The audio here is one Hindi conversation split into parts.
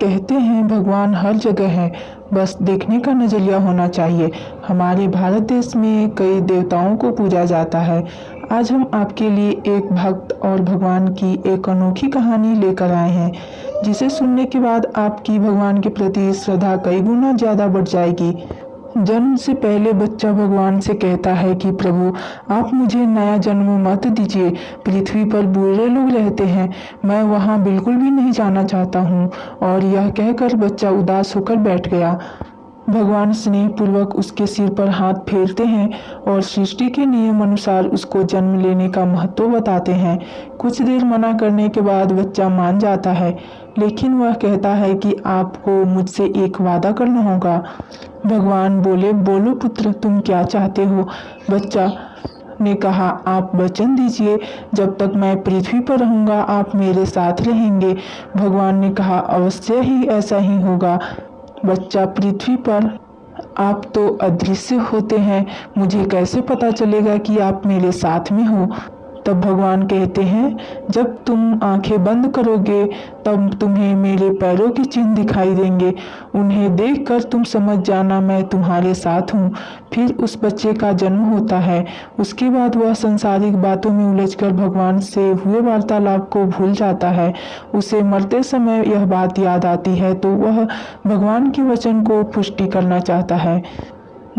कहते हैं भगवान हर जगह है, बस देखने का नज़रिया होना चाहिए। हमारे भारत देश में कई देवताओं को पूजा जाता है। आज हम आपके लिए एक भक्त और भगवान की एक अनोखी कहानी लेकर आए हैं, जिसे सुनने के बाद आपकी भगवान के प्रति श्रद्धा कई गुना ज़्यादा बढ़ जाएगी। जन्म से पहले बच्चा भगवान से कहता है कि प्रभु, आप मुझे नया जन्म मत दीजिए। पृथ्वी पर बुरे लोग रहते हैं, मैं वहाँ बिल्कुल भी नहीं जाना चाहता हूँ। और यह कहकर बच्चा उदास होकर बैठ गया। भगवान स्नेहपूर्वक उसके सिर पर हाथ फेरते हैं और सृष्टि के नियम अनुसार उसको जन्म लेने का महत्व बताते हैं। कुछ देर मना करने के बाद बच्चा मान जाता है, लेकिन वह कहता है कि आपको मुझसे एक वादा करना होगा। भगवान बोले, बोलो पुत्र, तुम क्या चाहते हो? बच्चा ने कहा, आप वचन दीजिए, जब तक मैं पृथ्वी पर रहूँगा आप मेरे साथ रहेंगे। भगवान ने कहा, अवश्य ही ऐसा ही होगा। बच्चा, पृथ्वी पर आप तो अदृश्य होते हैं, मुझे कैसे पता चलेगा कि आप मेरे साथ में हो? तब भगवान कहते हैं, जब तुम आंखें बंद करोगे तब तुम्हें मेरे पैरों के चिन्ह दिखाई देंगे। उन्हें देखकर तुम समझ जाना मैं तुम्हारे साथ हूँ। फिर उस बच्चे का जन्म होता है। उसके बाद वह सांसारिक बातों में उलझकर भगवान से हुए वार्तालाप को भूल जाता है। उसे मरते समय यह बात याद आती है तो वह भगवान के वचन को पुष्टि करना चाहता है।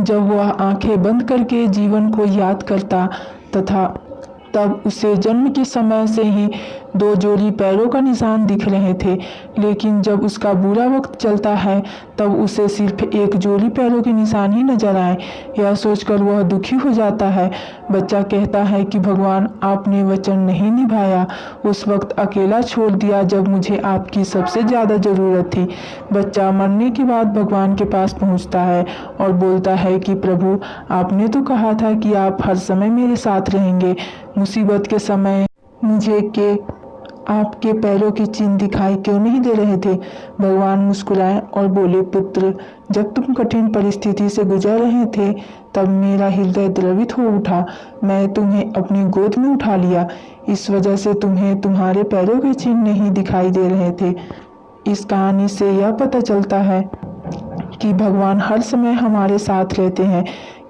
जब वह आंखें बंद करके जीवन को याद करता तब उसे जन्म के समय से ही 2 जोड़ी पैरों का निशान दिख रहे थे, लेकिन जब उसका बुरा वक्त चलता है तब उसे सिर्फ 1 जोड़ी पैरों के निशान ही नजर आए। यह सोचकर वह दुखी हो जाता है। बच्चा कहता है कि भगवान, आपने वचन नहीं निभाया, उस वक्त अकेला छोड़ दिया जब मुझे आपकी सबसे ज़्यादा ज़रूरत थी। बच्चा मरने के बाद भगवान के पास पहुंचता है और बोलता है कि प्रभु, आपने तो कहा था कि आप हर समय मेरे साथ रहेंगे। मुसीबत के समय मुझे आपके पैरों के चिन्ह दिखाई क्यों नहीं दे रहे थे? भगवान मुस्कुराए और बोले, पुत्र, जब तुम कठिन परिस्थिति से गुजर रहे थे तब मेरा हृदय द्रवित हो उठा। मैं तुम्हें अपनी गोद में उठा लिया। इस वजह से तुम्हें तुम्हारे पैरों के चिन्ह नहीं दिखाई दे रहे थे। इस कहानी से यह पता चलता है कि भगवान हर समय हमारे साथ रहते हैं।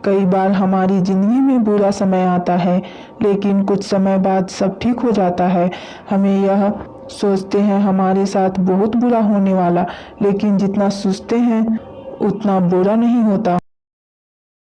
कई बार हमारी ज़िंदगी में बुरा समय आता है, लेकिन कुछ समय बाद सब ठीक हो जाता है। हमें यह सोचते हैं हमारे साथ बहुत बुरा होने वाला, लेकिन जितना सोचते हैं उतना बुरा नहीं होता।